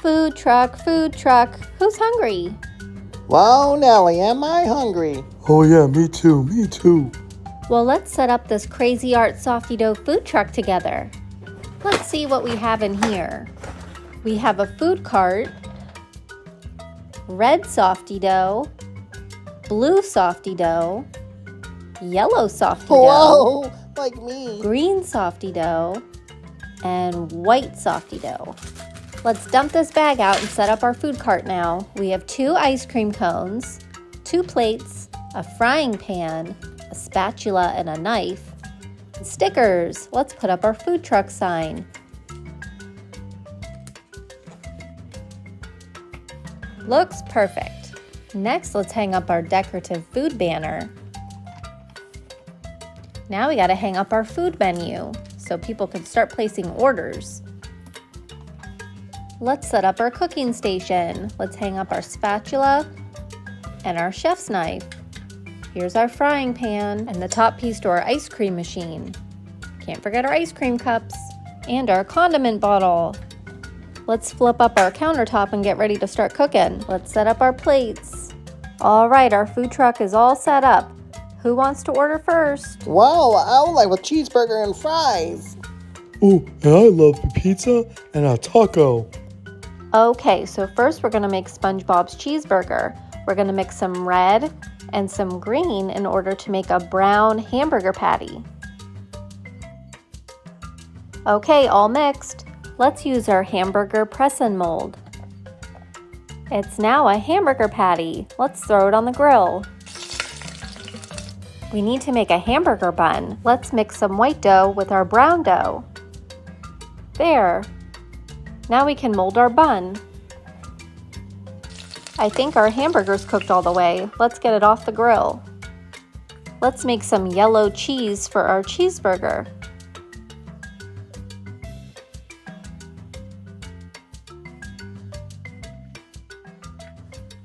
Food truck, who's hungry? Whoa, Nelly, am I hungry? Oh yeah, me too. Well, let's set up this Craz-Z-Art Softee dough food truck together. Let's see what we have in here. We have a food cart, red Softee dough, blue Softee dough, yellow Softee dough, Whoa, like me. green Softee dough, and white Softee dough. Let's dump this bag out and set up our food cart now. We have 2 ice cream cones, 2 plates, a frying pan, a spatula and a knife, and stickers. Let's put up our food truck sign. Looks perfect. Next, let's hang up our decorative food banner. Now we gotta hang up our food menu so people can start placing orders. Let's set up our cooking station. Let's hang up our spatula and our chef's knife. Here's our frying pan and the top piece to our ice cream machine. Can't forget our ice cream cups and our condiment bottle. Let's flip up our countertop and get ready to start cooking. Let's set up our plates. All right, our food truck is all set up. Who wants to order first? Wow, I would like a cheeseburger and fries. Oh, and I love a pizza and a taco. Okay, so first we're gonna make Spongebob's cheeseburger. We're gonna mix some red and some green in order to make a brown hamburger patty. Okay, all mixed. Let's use our hamburger press-in mold. It's now a hamburger patty. Let's throw it on the grill. We need to make a hamburger bun. Let's mix some white dough with our brown dough. There. Now we can mold our bun. I think our hamburger's cooked all the way. Let's get it off the grill. Let's make some yellow cheese for our cheeseburger.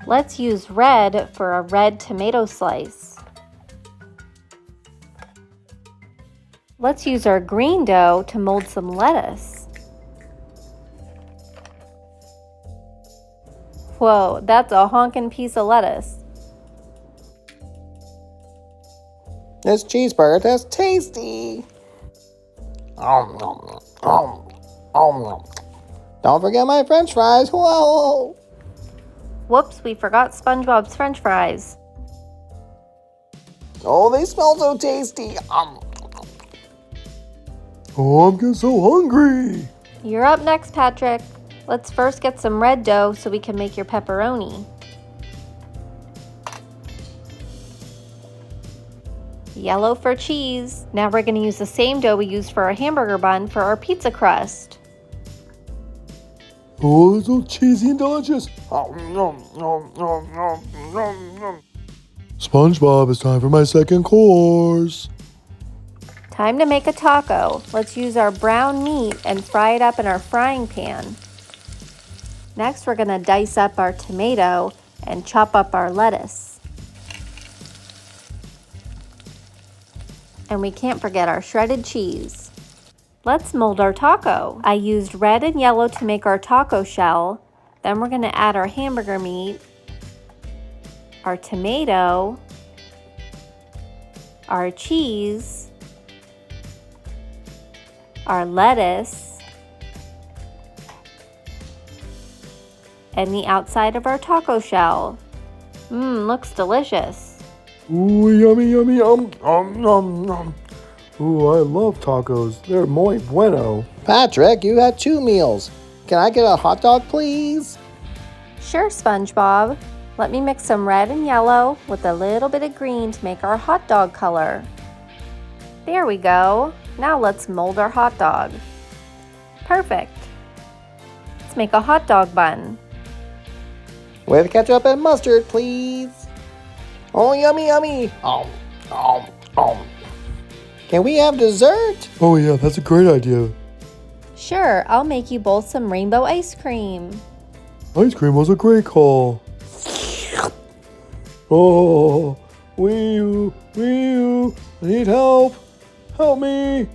Let's use red for a red tomato slice. Let's use our green dough to mold some lettuce. Whoa, that's a honkin' piece of lettuce. This cheeseburger tastes tasty. Don't forget my french fries. Whoa. Whoops, we forgot Spongebob's french fries. Oh, they smell so tasty. Oh, I'm getting so hungry. You're up next, Patrick. Let's first get some red dough so we can make your pepperoni. Yellow for cheese. Now we're gonna use the same dough we used for our hamburger bun for our pizza crust. Oh, it's so cheesy and delicious. SpongeBob, it's time for my second course. Time to make a taco. Let's use our brown meat and fry it up in our frying pan. Next, we're gonna dice up our tomato and chop up our lettuce. And we can't forget our shredded cheese. Let's mold our taco. I used red and yellow to make our taco shell. Then we're gonna add our hamburger meat, our tomato, our cheese, our lettuce, and the outside of our taco shell. Looks delicious. Ooh, yummy, yummy, Ooh, I love tacos. They're muy bueno. Patrick, you had 2 meals. Can I get a hot dog, please? Sure, SpongeBob. Let me mix some red and yellow with a little bit of green to make our hot dog color. There we go. Now let's mold our hot dog. Perfect. Let's make a hot dog bun. With ketchup and mustard, please. Oh, yummy, yummy. Can we have dessert? Oh yeah, that's a great idea. Sure, I'll make you both some rainbow ice cream. Ice cream was a great call. Oh, wee-oo, I need help. Help me.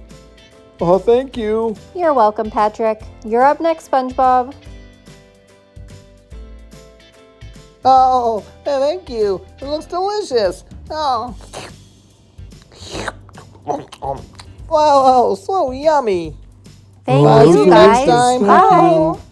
Oh, thank you. You're welcome, Patrick. You're up next, SpongeBob. Oh, thank you. It looks delicious. Oh. Wow, so yummy. Thank Oh, you okay. guys. Thank you. Bye.